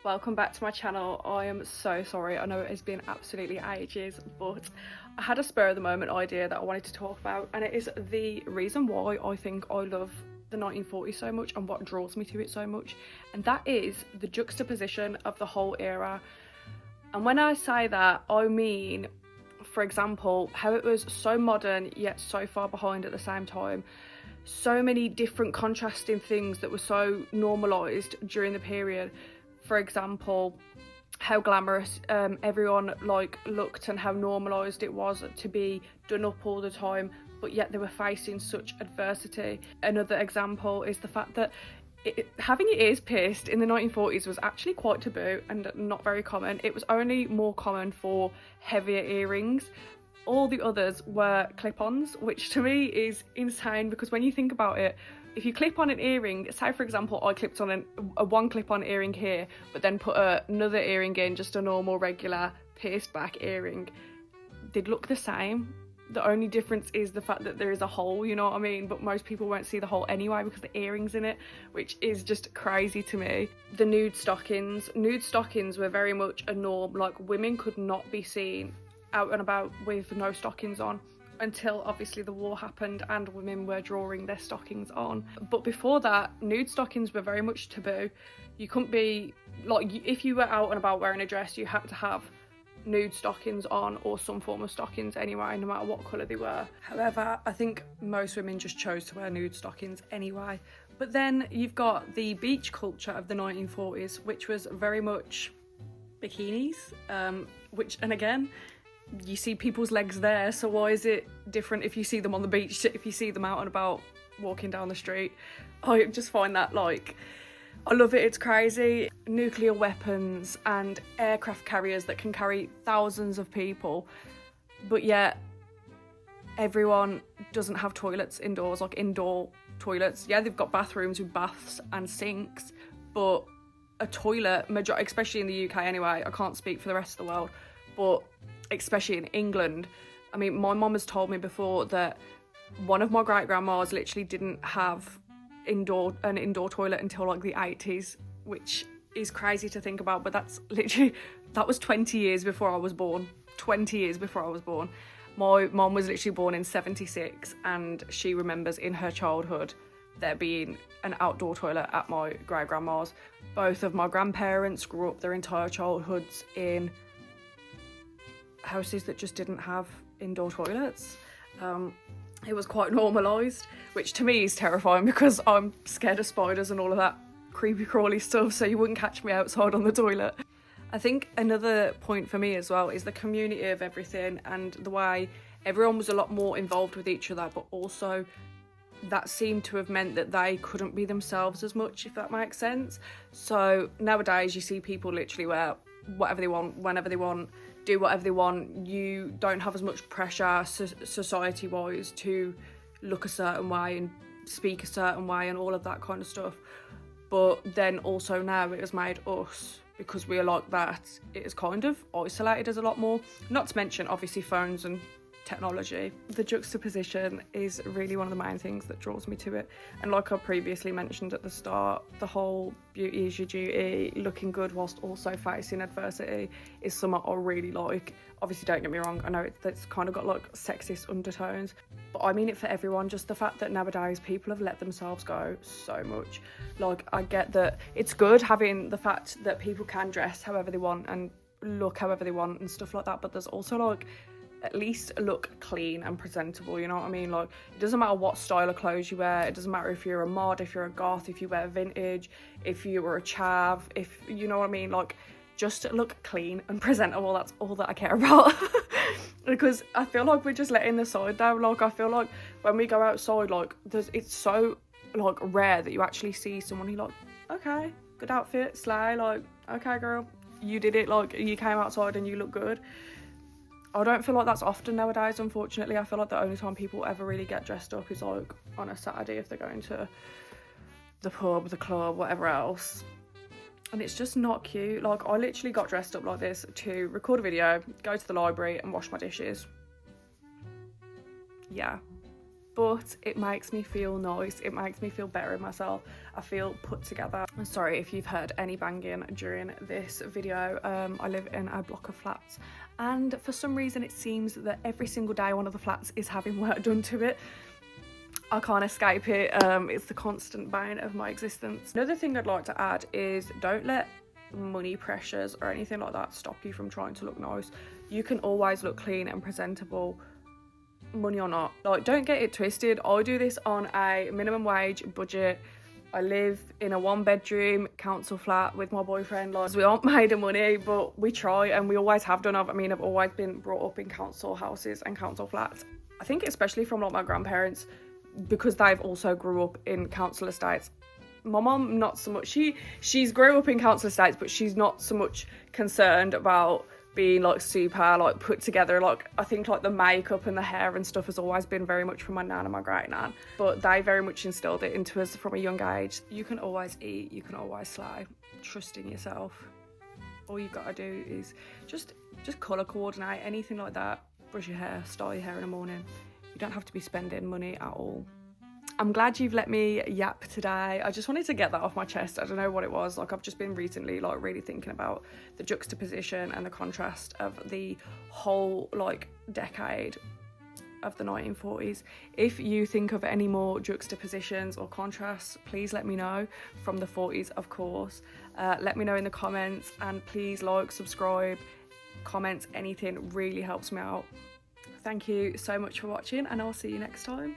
welcome back to my channel. I am so sorry, I know it has been absolutely ages, but I had a spur of the moment idea that I wanted to talk about, and it is the reason why I think I love the 1940s so much and what draws me to it so much, and that is the juxtaposition of the whole era. And when I say that, I mean, for example, how it was so modern yet so far behind at the same time. So many different contrasting things that were so normalised during the period. For example, how glamorous everyone looked and how normalised it was to be done up all the time, but yet they were facing such adversity. Another example is the fact that having your ears pierced in the 1940s was actually quite taboo and not very common. It was only more common for heavier earrings. All the others were clip-ons, which to me is insane, because when you think about it, if you clip on an earring, say for example I clipped on a one clip-on earring here, but then put another earring in, just a normal regular pierced back earring, they'd look the same. The only difference is the fact that there is a hole, you know what I mean? But most people won't see the hole anyway because the earring's in it, which is just crazy to me. The nude stockings were very much a norm. Like, women could not be seen out and about with no stockings on until obviously the war happened and women were drawing their stockings on. But before that, nude stockings were very much taboo. You couldn't be, like, if you were out and about wearing a dress, you had to have nude stockings on, or some form of stockings anyway, no matter what colour they were. However, I think most women just chose to wear nude stockings anyway. But then you've got the beach culture of the 1940s, which was very much bikinis, and again, you see people's legs there, so why is it different if you see them on the beach to if you see them out and about walking down the street? I just find that, like, I love it, it's crazy. Nuclear weapons and aircraft carriers that can carry thousands of people, but yet everyone doesn't have toilets indoors, like indoor toilets. Yeah, they've got bathrooms with baths and sinks, but a toilet, especially in the UK anyway, I can't speak for the rest of the world, but especially in England, I mean, my mum has told me before that one of my great-grandmas literally didn't have an indoor toilet until like the 80s, which is crazy to think about, but that was 20 years before I was born. 20 years before I was born. My mum was literally born in 76, and she remembers in her childhood there being an outdoor toilet at my great-grandma's. Both of my grandparents grew up their entire childhoods in houses that just didn't have indoor toilets. It was quite normalised, which to me is terrifying because I'm scared of spiders and all of that creepy crawly stuff, so you wouldn't catch me outside on the toilet. I think another point for me as well is the community of everything and the way everyone was a lot more involved with each other, but also that seemed to have meant that they couldn't be themselves as much, if that makes sense. So nowadays you see people literally wear whatever they want, whenever they want, do whatever they want. You don't have as much pressure society-wise to look a certain way and speak a certain way and all of that kind of stuff. But then also now it has made us, because we are like that, it is kind of isolated us a lot more. Not to mention obviously phones and technology. The juxtaposition is really one of the main things that draws me to it, and like I previously mentioned at the start, the whole beauty is your duty, looking good whilst also facing adversity is something I really like. Obviously, don't get me wrong, I know it's kind of got like sexist undertones, but I mean it for everyone. Just the fact that nowadays people have let themselves go so much. Like, I get that it's good having the fact that people can dress however they want and look however they want and stuff like that, but there's also like, at least look clean and presentable, you know what I mean? Like, it doesn't matter what style of clothes you wear, it doesn't matter if you're a mod, if you're a goth, if you wear vintage, if you were a chav, if you know what I mean, like, just look clean and presentable. That's all that I care about. Because I feel like we're just letting the side down. Like, I feel like when we go outside, like, it's so like rare that you actually see someone who, like, okay, good outfit, slay, like, okay girl, you did it, like, you came outside and you look good. I don't feel like that's often nowadays, unfortunately. I feel like the only time people ever really get dressed up is like on a Saturday if they're going to the pub, the club, whatever else. And it's just not cute. Like, I literally got dressed up like this to record a video, go to the library and wash my dishes. Yeah. but it makes me feel nice. It makes me feel better in myself. I feel put together. I'm sorry if you've heard any banging during this video. I live in a block of flats, and for some reason it seems that every single day one of the flats is having work done to it. I can't escape it. It's the constant bane of my existence. Another thing I'd like to add is don't let money pressures or anything like that stop you from trying to look nice. You can always look clean and presentable, money or not. Like, don't get it twisted. I do this on a minimum wage budget. I live in a 1-bedroom council flat with my boyfriend. Like, we aren't made of money, but we try, and we always have done. I've always been brought up in council houses and council flats. I think especially from like my grandparents, because they've also grew up in council estates. My mum, not so much. She's grew up in council estates, but she's not so much concerned about being like super like put together. Like, I think like the makeup and the hair and stuff has always been very much from my nan and my great nan, but they very much instilled it into us from a young age. You can always eat, you can always slay. Trust in yourself. All you've got to do is just colour coordinate, anything like that. Brush your hair, style your hair in the morning. You don't have to be spending money at all. I'm glad you've let me yap today. I just wanted to get that off my chest. I don't know what it was. Like, I've just been recently like really thinking about the juxtaposition and the contrast of the whole like decade of the 1940s. If you think of any more juxtapositions or contrasts, please let me know. From the 40s, of course. Let me know in the comments, and please like, subscribe, comments, anything really helps me out. Thank you so much for watching, and I'll see you next time.